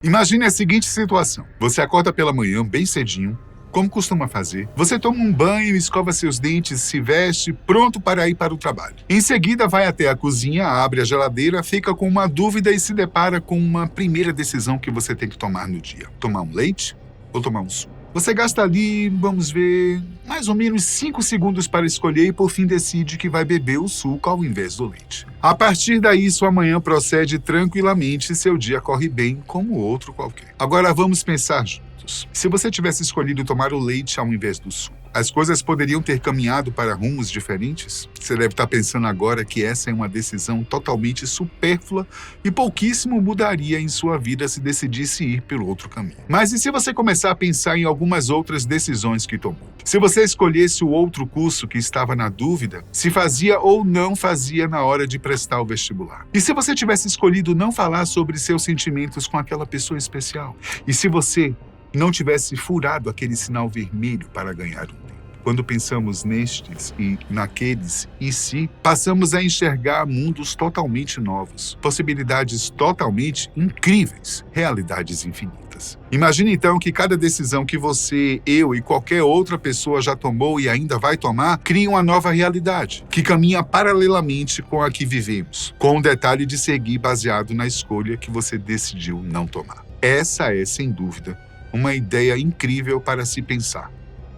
Imagine a seguinte situação. Você acorda pela manhã, bem cedinho, como costuma fazer. Você toma um banho, escova seus dentes, se veste, pronto para ir para o trabalho. Em seguida, vai até a cozinha, abre a geladeira, fica com uma dúvida e se depara com uma primeira decisão que você tem que tomar no dia. Tomar um leite ou tomar um suco? Você gasta ali, vamos ver, mais ou menos 5 segundos para escolher e por fim decide que vai beber o suco ao invés do leite. A partir daí, sua manhã procede tranquilamente e seu dia corre bem como outro qualquer. Agora vamos pensar juntos. Se você tivesse escolhido tomar o leite ao invés do suco, as coisas poderiam ter caminhado para rumos diferentes? Você deve estar pensando agora que essa é uma decisão totalmente supérflua e pouquíssimo mudaria em sua vida se decidisse ir pelo outro caminho. Mas e se você começar a pensar em algumas outras decisões que tomou? Se você escolhesse o outro curso que estava na dúvida, se fazia ou não fazia na hora de prestar o vestibular? E se você tivesse escolhido não falar sobre seus sentimentos com aquela pessoa especial? E se você não tivesse furado aquele sinal vermelho para ganhar um tempo? Quando pensamos nestes e naqueles e se, passamos a enxergar mundos totalmente novos, possibilidades totalmente incríveis, realidades infinitas. Imagine então que cada decisão que você, eu e qualquer outra pessoa já tomou e ainda vai tomar, cria uma nova realidade, que caminha paralelamente com a que vivemos, com o detalhe de seguir baseado na escolha que você decidiu não tomar. Essa é, sem dúvida, uma ideia incrível para se pensar,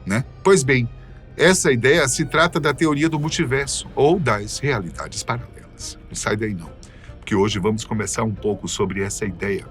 né? Pois bem, essa ideia se trata da teoria do multiverso ou das realidades paralelas. Não sai daí não, porque hoje vamos conversar um pouco sobre essa ideia,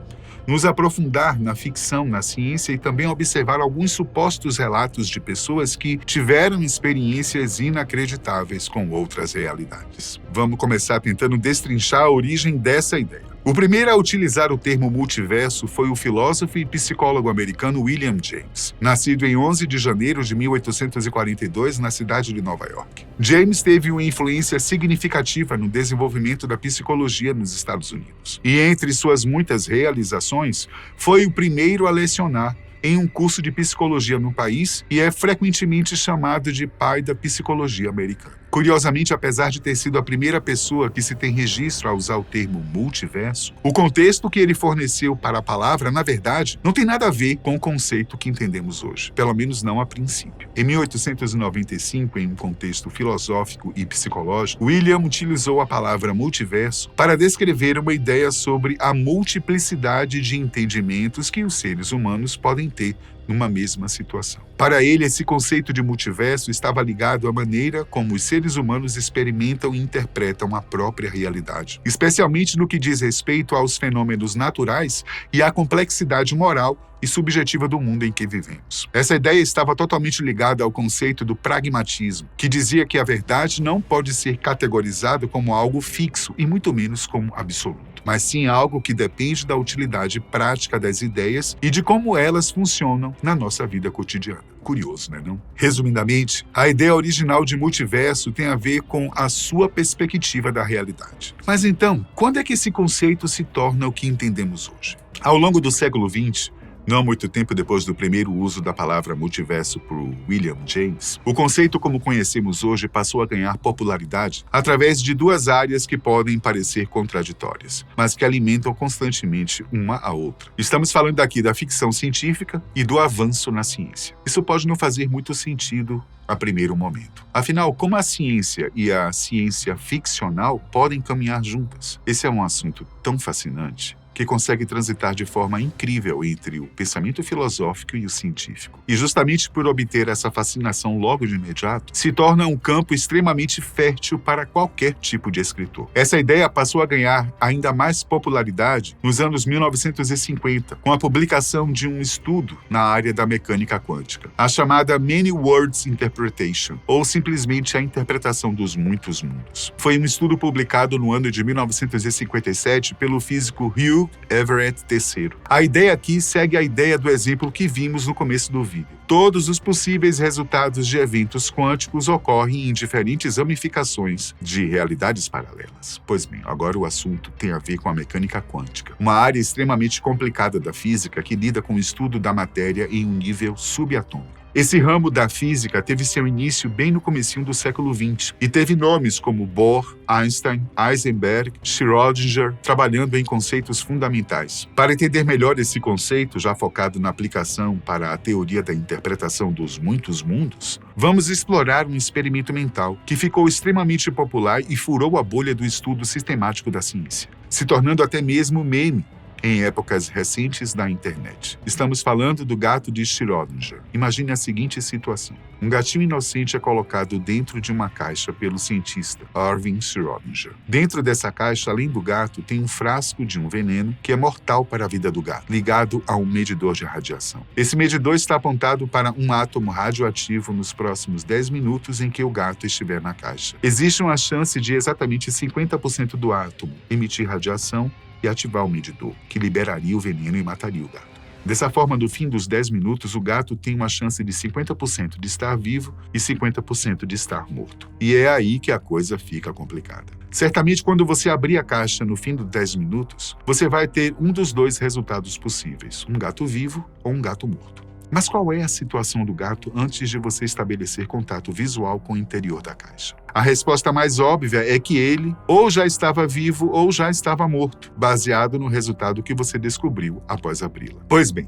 nos aprofundar na ficção, na ciência e também observar alguns supostos relatos de pessoas que tiveram experiências inacreditáveis com outras realidades. Vamos começar tentando destrinchar a origem dessa ideia. O primeiro a utilizar o termo multiverso foi o filósofo e psicólogo americano William James, nascido em 11 de janeiro de 1842 na cidade de Nova York. James teve uma influência significativa no desenvolvimento da psicologia nos Estados Unidos. E entre suas muitas realizações, foi o primeiro a lecionar em um curso de psicologia no país e é frequentemente chamado de pai da psicologia americana. Curiosamente, apesar de ter sido a primeira pessoa que se tem registro a usar o termo multiverso, o contexto que ele forneceu para a palavra, na verdade, não tem nada a ver com o conceito que entendemos hoje, pelo menos não a princípio. Em 1895, em um contexto filosófico e psicológico, William utilizou a palavra multiverso para descrever uma ideia sobre a multiplicidade de entendimentos que os seres humanos podem ter numa mesma situação. Para ele, esse conceito de multiverso estava ligado à maneira como os seres humanos experimentam e interpretam a própria realidade, especialmente no que diz respeito aos fenômenos naturais e à complexidade moral e subjetiva do mundo em que vivemos. Essa ideia estava totalmente ligada ao conceito do pragmatismo, que dizia que a verdade não pode ser categorizada como algo fixo e muito menos como absoluto, mas sim algo que depende da utilidade prática das ideias e de como elas funcionam na nossa vida cotidiana. Curioso, né, não? Resumidamente, a ideia original de multiverso tem a ver com a sua perspectiva da realidade. Mas então, quando é que esse conceito se torna o que entendemos hoje? Ao longo do século XX, não muito tempo depois do primeiro uso da palavra multiverso por William James, o conceito como conhecemos hoje passou a ganhar popularidade através de duas áreas que podem parecer contraditórias, mas que alimentam constantemente uma a outra. Estamos falando aqui da ficção científica e do avanço na ciência. Isso pode não fazer muito sentido a primeiro momento. Afinal, como a ciência e a ciência ficcional podem caminhar juntas? Esse é um assunto tão fascinante que consegue transitar de forma incrível entre o pensamento filosófico e o científico. E justamente por obter essa fascinação logo de imediato, se torna um campo extremamente fértil para qualquer tipo de escritor. Essa ideia passou a ganhar ainda mais popularidade nos anos 1950, com a publicação de um estudo na área da mecânica quântica, a chamada Many Worlds Interpretation, ou simplesmente a interpretação dos muitos mundos. Foi um estudo publicado no ano de 1957 pelo físico Hugh Everett III. A ideia aqui segue a ideia do exemplo que vimos no começo do vídeo. Todos os possíveis resultados de eventos quânticos ocorrem em diferentes ramificações de realidades paralelas. Pois bem, agora o assunto tem a ver com a mecânica quântica, uma área extremamente complicada da física que lida com o estudo da matéria em um nível subatômico. Esse ramo da física teve seu início bem no comecinho do século XX e teve nomes como Bohr, Einstein, Heisenberg, Schrödinger trabalhando em conceitos fundamentais. Para entender melhor esse conceito, já focado na aplicação para a teoria da interpretação dos muitos mundos, vamos explorar um experimento mental que ficou extremamente popular e furou a bolha do estudo sistemático da ciência, se tornando até mesmo meme em épocas recentes da internet. Estamos falando do gato de Schrödinger. Imagine a seguinte situação. Um gatinho inocente é colocado dentro de uma caixa pelo cientista Erwin Schrödinger. Dentro dessa caixa, além do gato, tem um frasco de um veneno que é mortal para a vida do gato, ligado a um medidor de radiação. Esse medidor está apontado para um átomo radioativo nos próximos 10 minutos em que o gato estiver na caixa. Existe uma chance de exatamente 50% do átomo emitir radiação e ativar o medidor, que liberaria o veneno e mataria o gato. Dessa forma, no fim dos 10 minutos, o gato tem uma chance de 50% de estar vivo e 50% de estar morto. E é aí que a coisa fica complicada. Certamente, quando você abrir a caixa no fim dos 10 minutos, você vai ter um dos dois resultados possíveis, um gato vivo ou um gato morto. Mas qual é a situação do gato antes de você estabelecer contato visual com o interior da caixa? A resposta mais óbvia é que ele ou já estava vivo ou já estava morto, baseado no resultado que você descobriu após abri-la. Pois bem,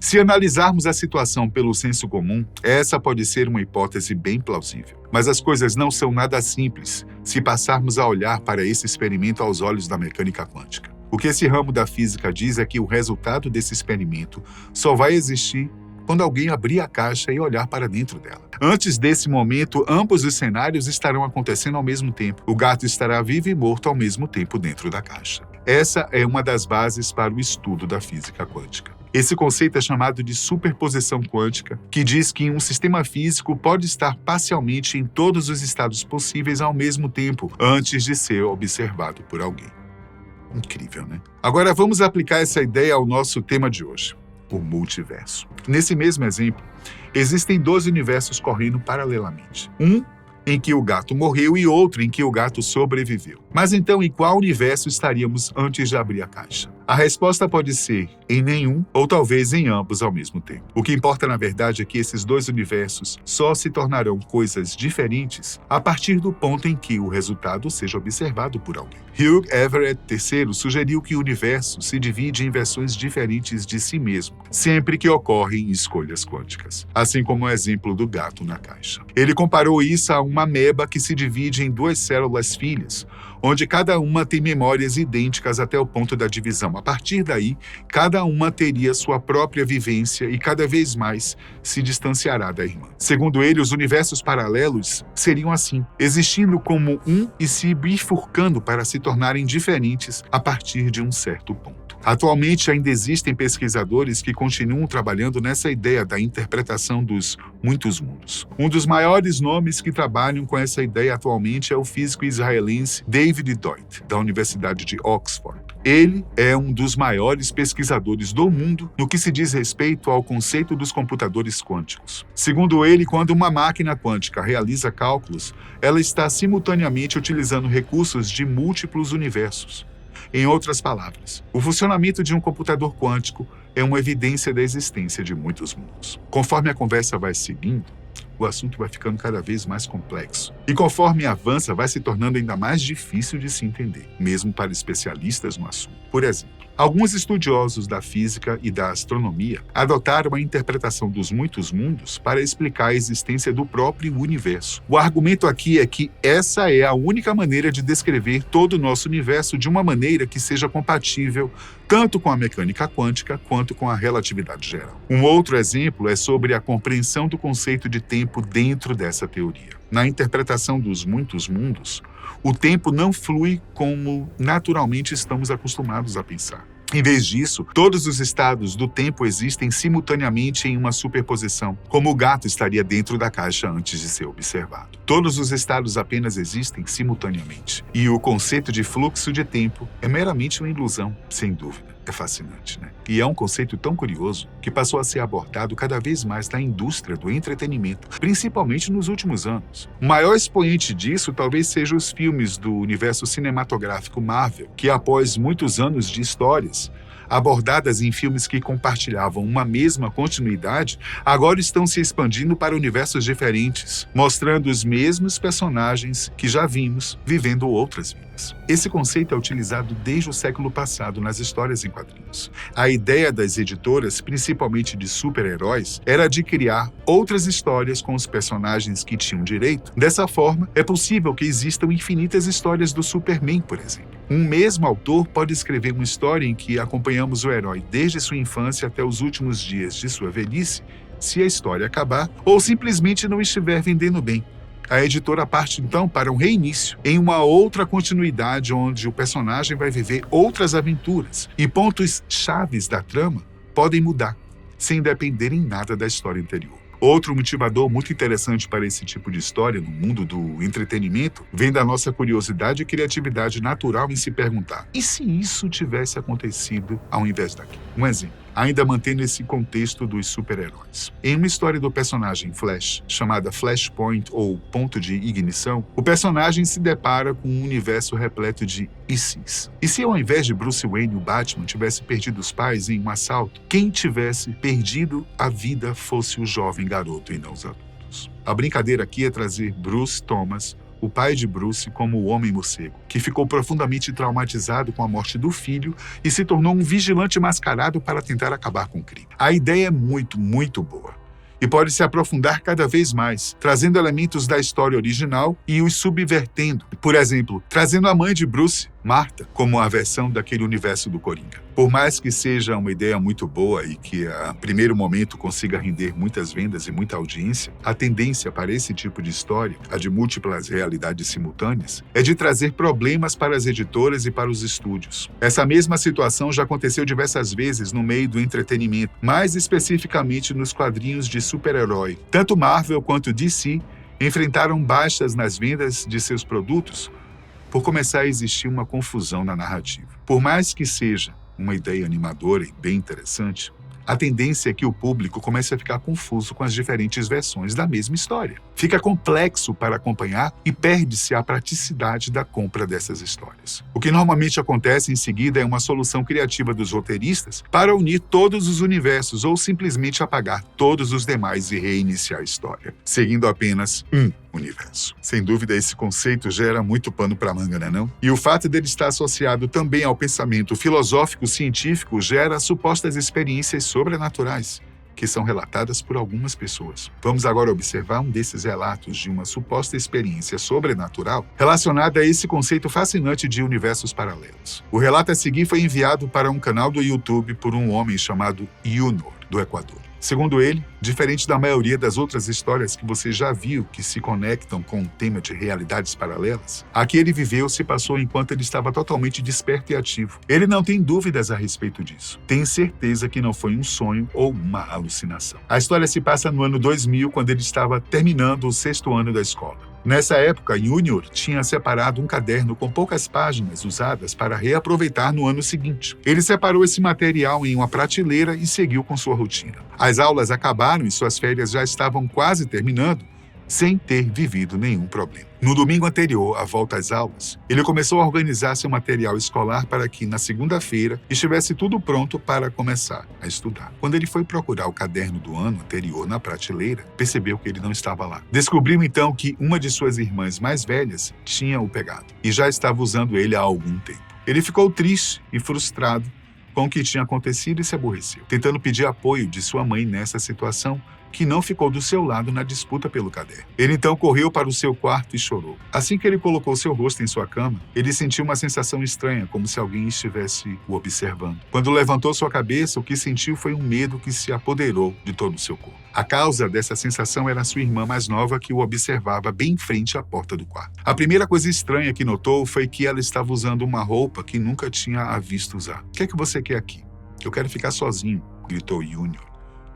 se analisarmos a situação pelo senso comum, essa pode ser uma hipótese bem plausível. Mas as coisas não são nada simples se passarmos a olhar para esse experimento aos olhos da mecânica quântica. O que esse ramo da física diz é que o resultado desse experimento só vai existir quando alguém abrir a caixa e olhar para dentro dela. Antes desse momento, ambos os cenários estarão acontecendo ao mesmo tempo. O gato estará vivo e morto ao mesmo tempo dentro da caixa. Essa é uma das bases para o estudo da física quântica. Esse conceito é chamado de superposição quântica, que diz que um sistema físico pode estar parcialmente em todos os estados possíveis ao mesmo tempo, antes de ser observado por alguém. Incrível, né? Agora vamos aplicar essa ideia ao nosso tema de hoje, o multiverso. Nesse mesmo exemplo, existem 2 universos correndo paralelamente. Um em que o gato morreu e outro em que o gato sobreviveu. Mas então, em qual universo estaríamos antes de abrir a caixa? A resposta pode ser em nenhum ou talvez em ambos ao mesmo tempo. O que importa, na verdade, é que esses 2 universos só se tornarão coisas diferentes a partir do ponto em que o resultado seja observado por alguém. Hugh Everett III sugeriu que o universo se divide em versões diferentes de si mesmo, sempre que ocorrem escolhas quânticas, assim como o exemplo do gato na caixa. Ele comparou isso a uma ameba que se divide em 2 células filhas, onde cada uma tem memórias idênticas até o ponto da divisão. A partir daí, cada uma teria sua própria vivência e cada vez mais se distanciará da irmã. Segundo ele, os universos paralelos seriam assim, existindo como um e se bifurcando para se tornarem diferentes a partir de um certo ponto. Atualmente, ainda existem pesquisadores que continuam trabalhando nessa ideia da interpretação dos muitos mundos. Um dos maiores nomes que trabalham com essa ideia atualmente é o físico israelense David Deutsch, da Universidade de Oxford. Ele é um dos maiores pesquisadores do mundo no que se diz respeito ao conceito dos computadores quânticos. Segundo ele, quando uma máquina quântica realiza cálculos, ela está simultaneamente utilizando recursos de múltiplos universos. Em outras palavras, o funcionamento de um computador quântico é uma evidência da existência de muitos mundos. Conforme a conversa vai seguindo, o assunto vai ficando cada vez mais complexo. E conforme avança, vai se tornando ainda mais difícil de se entender, mesmo para especialistas no assunto. Por exemplo, alguns estudiosos da física e da astronomia adotaram a interpretação dos muitos mundos para explicar a existência do próprio universo. O argumento aqui é que essa é a única maneira de descrever todo o nosso universo de uma maneira que seja compatível tanto com a mecânica quântica quanto com a relatividade geral. Um outro exemplo é sobre a compreensão do conceito de tempo dentro dessa teoria. Na interpretação dos muitos mundos, o tempo não flui como naturalmente estamos acostumados a pensar. Em vez disso, todos os estados do tempo existem simultaneamente em uma superposição, como o gato estaria dentro da caixa antes de ser observado. Todos os estados apenas existem simultaneamente. E o conceito de fluxo de tempo é meramente uma ilusão, sem dúvida. É fascinante, né? E é um conceito tão curioso que passou a ser abordado cada vez mais na indústria do entretenimento, principalmente nos últimos anos. O maior expoente disso talvez seja os filmes do universo cinematográfico Marvel, que após muitos anos de histórias, abordadas em filmes que compartilhavam uma mesma continuidade, agora estão se expandindo para universos diferentes, mostrando os mesmos personagens que já vimos vivendo outras vidas. Esse conceito é utilizado desde o século passado nas histórias em quadrinhos. A ideia das editoras, principalmente de super-heróis, era de criar outras histórias com os personagens que tinham direito. Dessa forma, é possível que existam infinitas histórias do Superman, por exemplo. Um mesmo autor pode escrever uma história em que acompanhamos o herói desde sua infância até os últimos dias de sua velhice, se a história acabar ou simplesmente não estiver vendendo bem. A editora parte então para um reinício, em uma outra continuidade onde o personagem vai viver outras aventuras e pontos chaves da trama podem mudar, sem depender em nada da história anterior. Outro motivador muito interessante para esse tipo de história no mundo do entretenimento vem da nossa curiosidade e criatividade natural em se perguntar: e se isso tivesse acontecido ao invés daquilo? Um exemplo, ainda mantendo esse contexto dos super-heróis. Em uma história do personagem Flash, chamada Flashpoint ou Ponto de Ignição, o personagem se depara com um universo repleto de ICs. E se ao invés de Bruce Wayne, o Batman, tivesse perdido os pais em um assalto, quem tivesse perdido a vida fosse o jovem garoto e não os adultos. A brincadeira aqui é trazer Bruce Thomas, o pai de Bruce, como o Homem-Morcego, que ficou profundamente traumatizado com a morte do filho e se tornou um vigilante mascarado para tentar acabar com o crime. A ideia é muito boa e pode se aprofundar cada vez mais, trazendo elementos da história original e os subvertendo. Por exemplo, trazendo a mãe de Bruce, Martha, como a versão daquele universo do Coringa. Por mais que seja uma ideia muito boa e que a primeiro momento consiga render muitas vendas e muita audiência, a tendência para esse tipo de história, a de múltiplas realidades simultâneas, é de trazer problemas para as editoras e para os estúdios. Essa mesma situação já aconteceu diversas vezes no meio do entretenimento, mais especificamente nos quadrinhos de super-herói. Tanto Marvel quanto DC enfrentaram baixas nas vendas de seus produtos por começar a existir uma confusão na narrativa. Por mais que seja uma ideia animadora e bem interessante, a tendência é que o público comece a ficar confuso com as diferentes versões da mesma história. Fica complexo para acompanhar e perde-se a praticidade da compra dessas histórias. O que normalmente acontece em seguida é uma solução criativa dos roteiristas para unir todos os universos ou simplesmente apagar todos os demais e reiniciar a história, seguindo apenas um universo. Sem dúvida, esse conceito gera muito pano para manga, não? E o fato dele estar associado também ao pensamento filosófico-científico gera supostas experiências sobrenaturais, que são relatadas por algumas pessoas. Vamos agora observar um desses relatos de uma suposta experiência sobrenatural relacionada a esse conceito fascinante de universos paralelos. O relato a seguir foi enviado para um canal do YouTube por um homem chamado Junior, do Equador. Segundo ele, diferente da maioria das outras histórias que você já viu que se conectam com o tema de realidades paralelas, a que ele viveu se passou enquanto ele estava totalmente desperto e ativo. Ele não tem dúvidas a respeito disso. Tem certeza que não foi um sonho ou uma alucinação. A história se passa no ano 2000, quando ele estava terminando o 6º ano da escola. Nessa época, Junior tinha separado um caderno com poucas páginas usadas para reaproveitar no ano seguinte. Ele separou esse material em uma prateleira e seguiu com sua rotina. As aulas acabaram e suas férias já estavam quase terminando, sem ter vivido nenhum problema. No domingo anterior à volta às aulas, ele começou a organizar seu material escolar para que, na segunda-feira, estivesse tudo pronto para começar a estudar. Quando ele foi procurar o caderno do ano anterior na prateleira, percebeu que ele não estava lá. Descobriu então que uma de suas irmãs mais velhas tinha o pegado e já estava usando ele há algum tempo. Ele ficou triste e frustrado com o que tinha acontecido e se aborreceu, tentando pedir apoio de sua mãe nessa situação, que não ficou do seu lado na disputa pelo caderno. Ele então correu para o seu quarto e chorou. Assim que ele colocou seu rosto em sua cama, ele sentiu uma sensação estranha, como se alguém estivesse o observando. Quando levantou sua cabeça, o que sentiu foi um medo que se apoderou de todo o seu corpo. A causa dessa sensação era sua irmã mais nova, que o observava bem em frente à porta do quarto. A primeira coisa estranha que notou foi que ela estava usando uma roupa que nunca tinha a visto usar. "O que é que você quer aqui?" "Eu quero ficar sozinho", gritou Junior,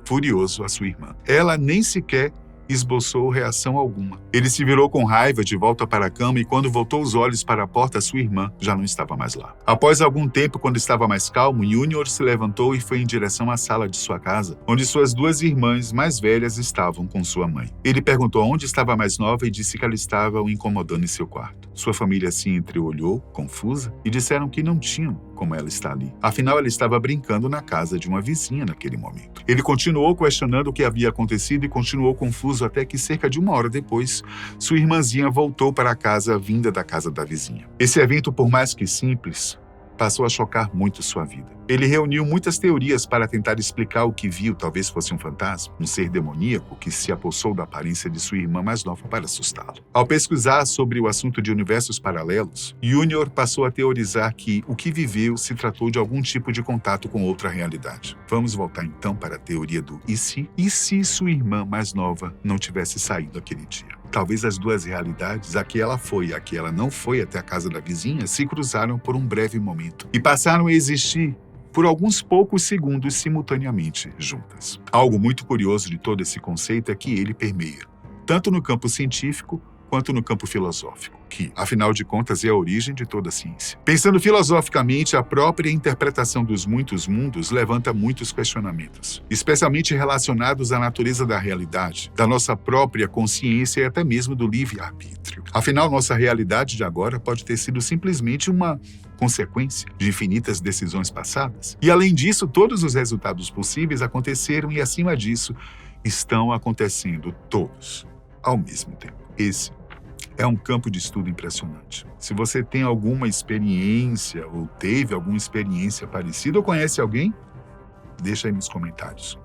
furioso à sua irmã. Ela nem sequer esboçou reação alguma. Ele se virou com raiva de volta para a cama e quando voltou os olhos para a porta, sua irmã já não estava mais lá. Após algum tempo, quando estava mais calmo, Junior se levantou e foi em direção à sala de sua casa, onde suas duas irmãs mais velhas estavam com sua mãe. Ele perguntou onde estava a mais nova e disse que ela estava o incomodando em seu quarto. Sua família se entreolhou, confusa, e disseram que não tinham como ela está ali. Afinal, ela estava brincando na casa de uma vizinha naquele momento. Ele continuou questionando o que havia acontecido e continuou confuso até que, cerca de 1 hora depois, sua irmãzinha voltou para a casa vinda da casa da vizinha. Esse evento, por mais que simples, passou a chocar muito sua vida. Ele reuniu muitas teorias para tentar explicar o que viu. Talvez fosse um fantasma, um ser demoníaco que se apossou da aparência de sua irmã mais nova para assustá-lo. Ao pesquisar sobre o assunto de universos paralelos, Junior passou a teorizar que o que viveu se tratou de algum tipo de contato com outra realidade. Vamos voltar então para a teoria do e se? E se sua irmã mais nova não tivesse saído aquele dia? Talvez as duas realidades, a que ela foi e a que ela não foi até a casa da vizinha, se cruzaram por um breve momento e passaram a existir por alguns poucos segundos simultaneamente juntas. Algo muito curioso de todo esse conceito é que ele permeia tanto no campo científico quanto no campo filosófico, que, afinal de contas, é a origem de toda a ciência. Pensando filosoficamente, a própria interpretação dos muitos mundos levanta muitos questionamentos, especialmente relacionados à natureza da realidade, da nossa própria consciência e até mesmo do livre-arbítrio. Afinal, nossa realidade de agora pode ter sido simplesmente uma consequência de infinitas decisões passadas. E, além disso, todos os resultados possíveis aconteceram e, acima disso, estão acontecendo todos ao mesmo tempo. Esse é um campo de estudo impressionante. Se você tem alguma experiência ou teve alguma experiência parecida ou conhece alguém, deixa aí nos comentários.